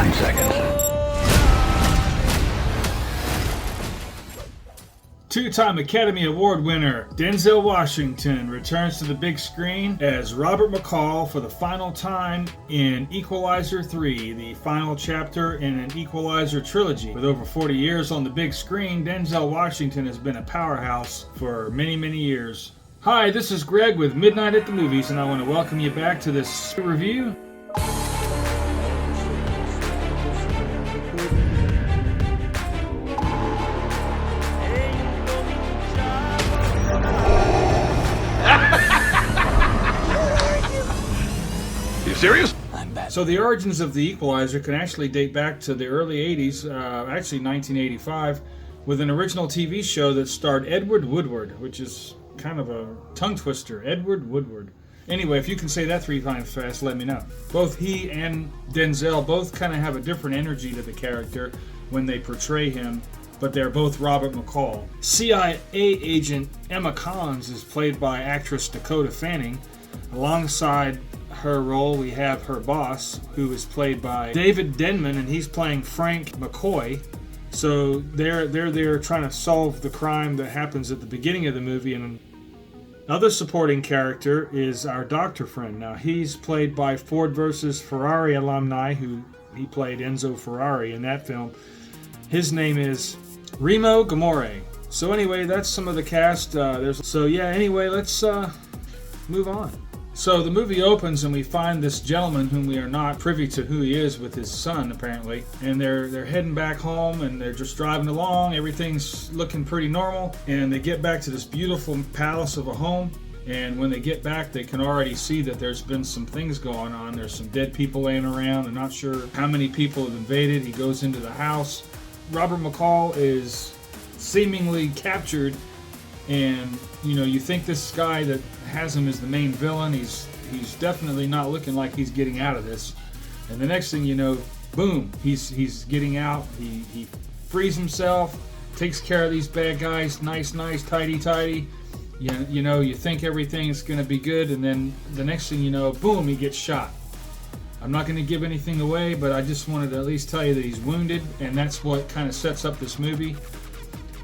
9 seconds. Two-time Academy Award winner Denzel Washington returns to the big screen as Robert McCall for the final time in Equalizer 3, the final chapter in an Equalizer trilogy. With over 40 years on the big screen, Denzel Washington has been a powerhouse for many, many years. Hi, this is Greg with Midnight at the Movies, and I want to welcome you back to this review. Serious? So the origins of the Equalizer can actually date back to the early 80s, actually 1985, with an original TV show that starred Edward Woodward, which is kind of a tongue twister. Edward Woodward. Anyway, if you can say that 3 times fast, let me know. Both he and Denzel both kind of have a different energy to the character when they portray him, but they're both Robert McCall. CIA agent Emma Collins is played by actress Dakota Fanning. Alongside her role, we have her boss, who is played by David Denman, and he's playing Frank McCoy. So they're trying to solve the crime that happens at the beginning of the movie. And another supporting character is our doctor friend. Now he's played by Ford versus Ferrari alumni, who he played Enzo Ferrari in that film. His name is Remo Gamore. So anyway, that's some of the cast. Let's move on. So the movie opens and we find this gentleman whom we are not privy to who he is with his son apparently, and they're heading back home and they're just driving along. Everything's looking pretty normal, and they get back to this beautiful palace of a home, and when they get back they can already see that there's been some things going on. There's some dead people laying around. They're not sure how many people have invaded. He goes into the house. Robert McCall is seemingly captured, and you think this guy that has him is the main villain. He's definitely not looking like he's getting out of this. And the next thing you know, boom, he's getting out. He frees himself, takes care of these bad guys, nice, tidy. You think everything's going to be good, and then the next thing you know, boom, he gets shot. I'm not going to give anything away, but I just wanted to at least tell you that he's wounded, and that's what kind of sets up this movie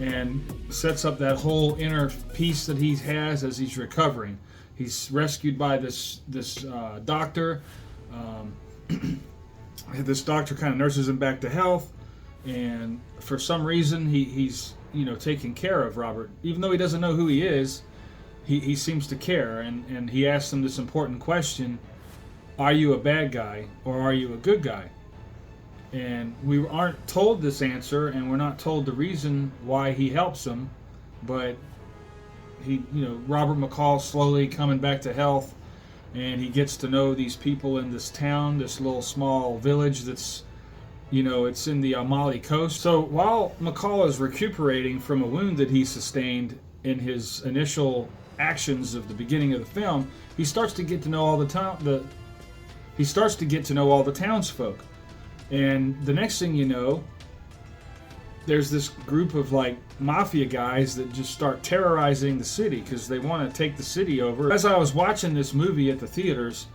and sets up that whole inner peace that he has as he's recovering. He's rescued by this doctor. This doctor kind of nurses him back to health, and for some reason he's taking care of Robert. Even though he doesn't know who he is, he seems to care, and he asks him this important question: are you a bad guy or are you a good guy? And we aren't told this answer, and we're not told the reason why he helps him, but Robert McCall slowly coming back to health, and he gets to know these people in this town, this little small village that's, it's in the Amalfi Coast. So while McCall is recuperating from a wound that he sustained in his initial actions of the beginning of the film, he starts to get to know all the townsfolk. And the next thing you know, there's this group of mafia guys that just start terrorizing the city because they want to take the city over. As I was watching this movie at the theaters,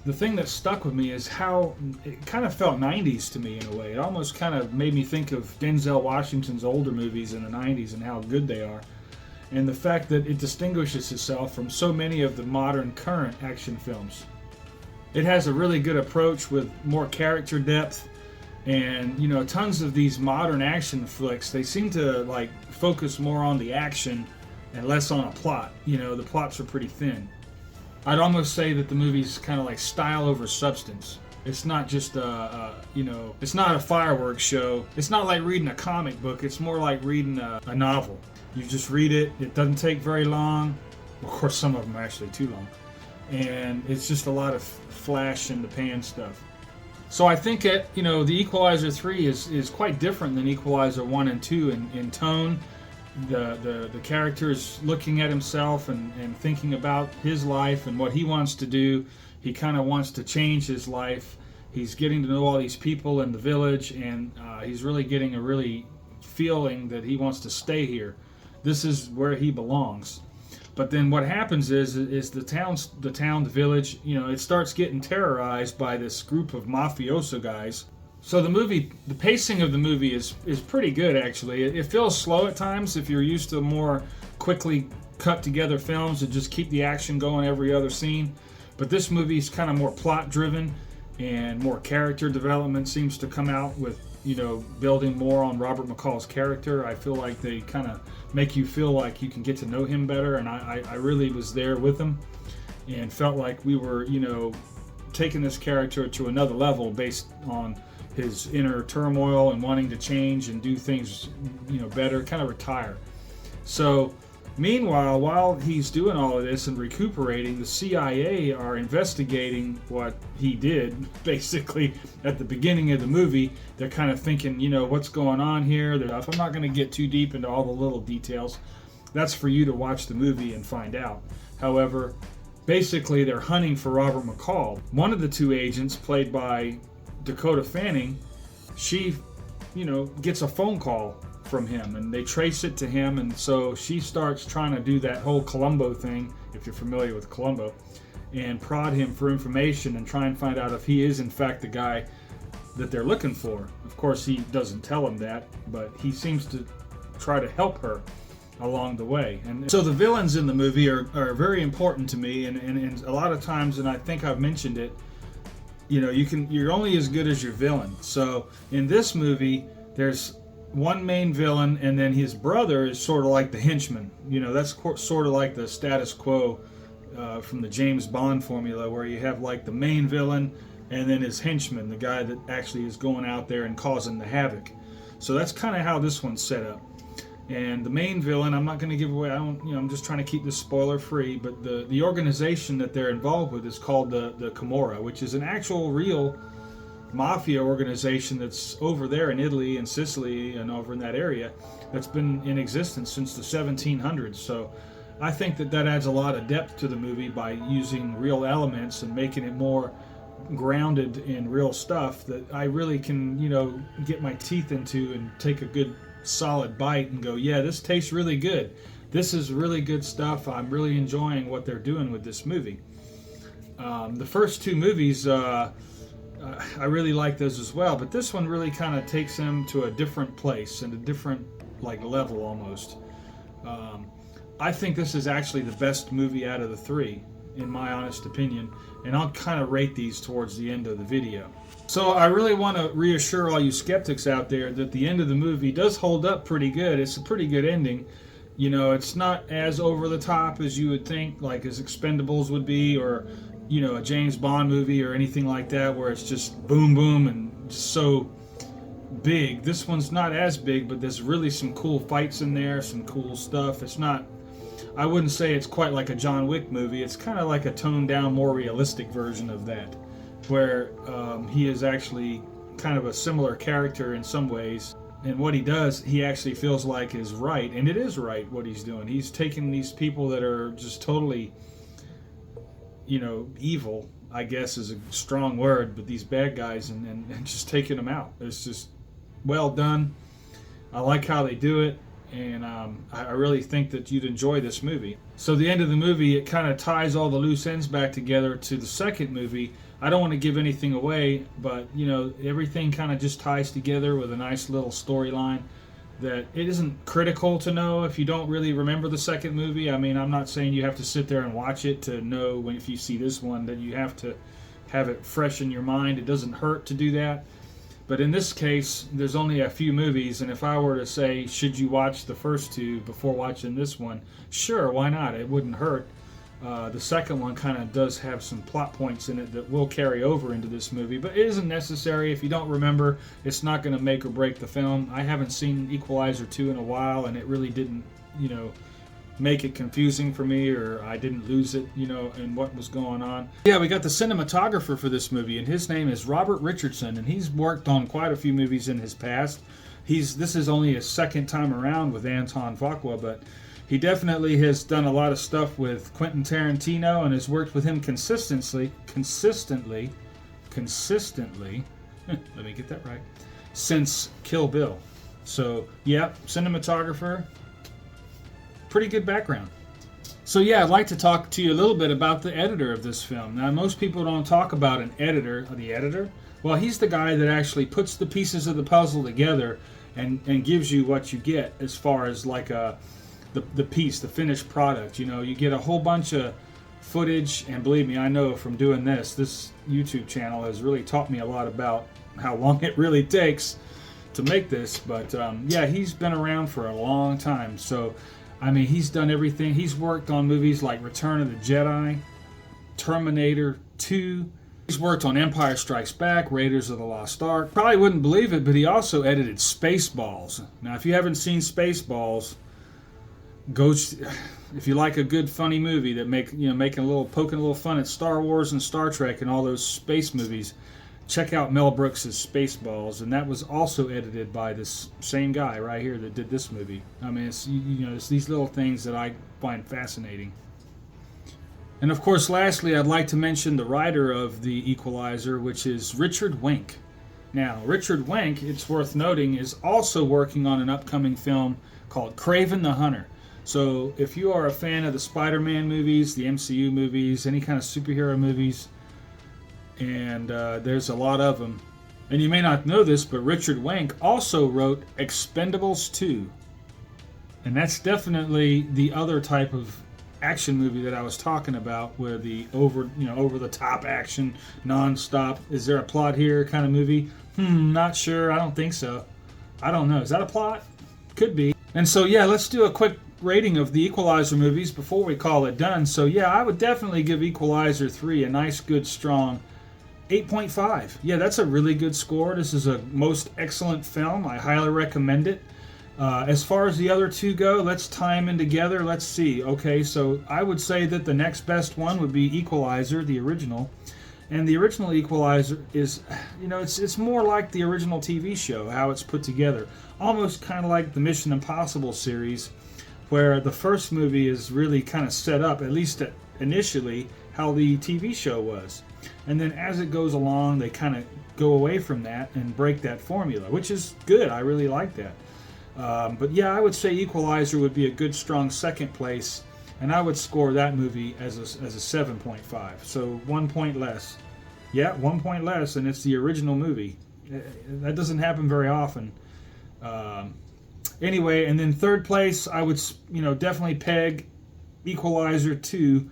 the thing that stuck with me is how it kind of felt 90s to me in a way. It almost kind of made me think of Denzel Washington's older movies in the 90s and how good they are. And the fact that it distinguishes itself from so many of the modern current action films. It has a really good approach with more character depth, and tons of these modern action flicks, they seem to focus more on the action and less on a plot. The plots are pretty thin. I'd almost say that the movie's kind of like style over substance. It's not just it's not a fireworks show. It's not like reading a comic book. It's more like reading a novel. You just read it. It doesn't take very long. Of course, some of them are actually too long. And it's just a lot of flash in the pan stuff. So I think the Equalizer 3 is quite different than Equalizer 1 and 2 in tone. The character is looking at himself and thinking about his life and what he wants to do. He kind of wants to change his life. He's getting to know all these people in the village, and he's really getting a really feeling that he wants to stay here. This is where he belongs. But then what happens is the village, it starts getting terrorized by this group of mafioso guys. So the pacing of the movie is pretty good actually. It feels slow at times if you're used to more quickly cut together films that just keep the action going every other scene. But this movie is kind of more plot driven, and more character development seems to come out with, building more on Robert McCall's character. I feel like they kind of make you feel like you can get to know him better, and I really was there with him and felt like we were, taking this character to another level based on his inner turmoil and wanting to change and do things, better, kind of retire. So meanwhile, while he's doing all of this and recuperating, the CIA are investigating what he did. Basically, at the beginning of the movie, they're kind of thinking, what's going on here? I'm not going to get too deep into all the little details. That's for you to watch the movie and find out. However, basically, they're hunting for Robert McCall. One of the two agents, played by Dakota Fanning, she, gets a phone call from him, and they trace it to him, and so she starts trying to do that whole Columbo thing, if you're familiar with Columbo, and prod him for information and try and find out if he is in fact the guy that they're looking for. Of course, he doesn't tell him that, but he seems to try to help her along the way. And so the villains in the movie are very important to me, and a lot of times, and I think I've mentioned it, you're only as good as your villain. So in this movie, there's one main villain, and then his brother is sort of like the henchman. That's sort of like the status quo from the James Bond formula, where you have like the main villain and then his henchman, the guy that actually is going out there and causing the havoc. So that's kind of how this one's set up. And the main villain, I'm not going to give away, I'm just trying to keep this spoiler free, but the organization that they're involved with is called the Camorra, which is an actual real mafia organization that's over there in Italy and Sicily and over in that area, that's been in existence since the 1700s. So I think that adds a lot of depth to the movie by using real elements and making it more grounded in real stuff that I really can, get my teeth into and take a good solid bite and go, yeah, this tastes really good. This is really good stuff. I'm really enjoying what they're doing with this movie. The first two movies, I really like those as well, but this one really kind of takes them to a different place and a different level almost. I think this is actually the best movie out of the three, in my honest opinion, and I'll kind of rate these towards the end of the video. So I really want to reassure all you skeptics out there that the end of the movie does hold up pretty good. It's a pretty good ending. It's not as over the top as you would think, like as Expendables would be, or a James Bond movie or anything like that, where it's just boom boom and just so big. This one's not as big, but there's really some cool fights in there, some cool stuff. It's not, I wouldn't say it's quite like a John Wick movie. It's kind of like a toned down, more realistic version of that, where he is actually kind of a similar character in some ways, and what he does, he actually feels like is right, and it is right what he's doing. He's taking these people that are just totally, evil, I guess is a strong word, but these bad guys, and just taking them out. It's just well done. I like how they do it, and I really think that you'd enjoy this movie. So the end of the movie, it kind of ties all the loose ends back together to the second movie. I don't want to give anything away, but everything kind of just ties together with a nice little storyline that it isn't critical to know if you don't really remember the second movie. I mean, I'm not saying you have to sit there and watch it to know if you see this one that you have to have it fresh in your mind. It doesn't hurt to do that. But in this case, there's only a few movies, and if I were to say, should you watch the first two before watching this one? Sure, why not? It wouldn't hurt. The second one kind of does have some plot points in it that will carry over into this movie, but it isn't necessary. If you don't remember, it's not going to make or break the film. I haven't seen Equalizer 2 in a while, and it really didn't, make it confusing for me, or I didn't lose it, in what was going on. Yeah, we got the cinematographer for this movie, and his name is Robert Richardson, and he's worked on quite a few movies in his past. This is only his second time around with Anton Fuqua, but he definitely has done a lot of stuff with Quentin Tarantino and has worked with him consistently, let me get that right, since Kill Bill. So, yeah, cinematographer, pretty good background. So yeah, I'd like to talk to you a little bit about the editor of this film. Now, most people don't talk about an editor. The editor? Well, he's the guy that actually puts the pieces of the puzzle together and gives you what you get as far as like the piece, the finished product. You know, you get a whole bunch of footage, and believe me, I know from doing this YouTube channel has really taught me a lot about how long it really takes to make this. But yeah, he's been around for a long time. So I mean, he's done everything. He's worked on movies like Return of the Jedi, Terminator 2. He's worked on Empire Strikes Back, Raiders of the Lost Ark. Probably wouldn't believe it, but he also edited Spaceballs. Now, if you haven't seen Spaceballs, go. If you like a good, funny movie that poking a little fun at Star Wars and Star Trek and all those space movies, check out Mel Brooks' Spaceballs, and that was also edited by this same guy right here that did this movie. I mean, it's it's these little things that I find fascinating. And of course, lastly, I'd like to mention the writer of The Equalizer, which is Richard Wenk. Now, Richard Wenk, it's worth noting, is also working on an upcoming film called Kraven the Hunter. So if you are a fan of the Spider-Man movies, the MCU movies, any kind of superhero movies, and there's a lot of them. And you may not know this, but Richard Wenk also wrote Expendables 2. And that's definitely the other type of action movie that I was talking about, where the over the top action, non-stop, is there a plot here kind of movie? Not sure. I don't think so. I don't know. Is that a plot? Could be. And so yeah, let's do a quick rating of the Equalizer movies before we call it done. So yeah, I would definitely give Equalizer 3 a nice, good, strong 8.5. Yeah, that's a really good score. This is a most excellent film. I highly recommend it. As far as the other two go, let's tie them in together. Let's see. Okay, so I would say that the next best one would be Equalizer, the original. And the original Equalizer is, it's more like the original TV show, how it's put together. Almost kind of like the Mission Impossible series, where the first movie is really kind of set up, at least initially, how the TV show was. And then as it goes along, they kind of go away from that and break that formula, which is good. I really like that. But yeah, I would say Equalizer would be a good, strong second place, and I would score that movie as a 7.5. So 1 point less. Yeah, 1 point less, and it's the original movie. That doesn't happen very often. Anyway, and then third place, I would definitely peg Equalizer 2.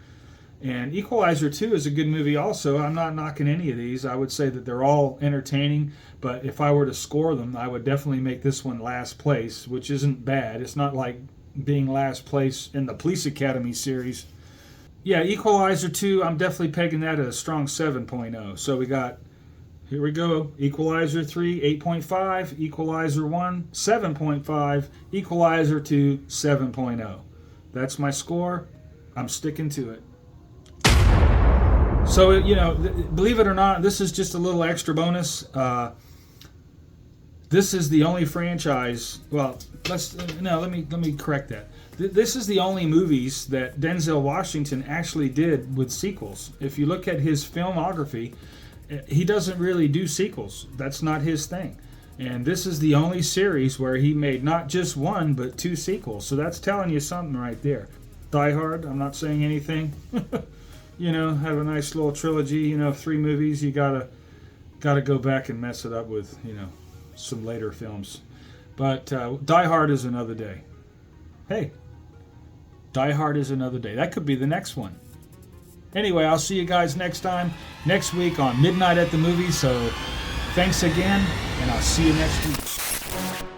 And Equalizer 2 is a good movie also. I'm not knocking any of these. I would say that they're all entertaining, but if I were to score them, I would definitely make this one last place, which isn't bad. It's not like being last place in the Police Academy series. Yeah, Equalizer 2, I'm definitely pegging that at a strong 7.0. So we got, here we go, Equalizer 3, 8.5, Equalizer 1, 7.5, Equalizer 2, 7.0. That's my score. I'm sticking to it. So, believe it or not, this is just a little extra bonus. This is the only franchise. Well, let me correct that. This is the only movies that Denzel Washington actually did with sequels. If you look at his filmography, he doesn't really do sequels. That's not his thing. And this is the only series where he made not just one, but 2 sequels. So that's telling you something right there. Die Hard, I'm not saying anything. Have a nice little trilogy, 3 movies. You gotta go back and mess it up with, some later films. But Die Hard is another day. Hey, Die Hard is another day. That could be the next one. Anyway, I'll see you guys next next week on Midnight at the Movies. So thanks again, and I'll see you next week.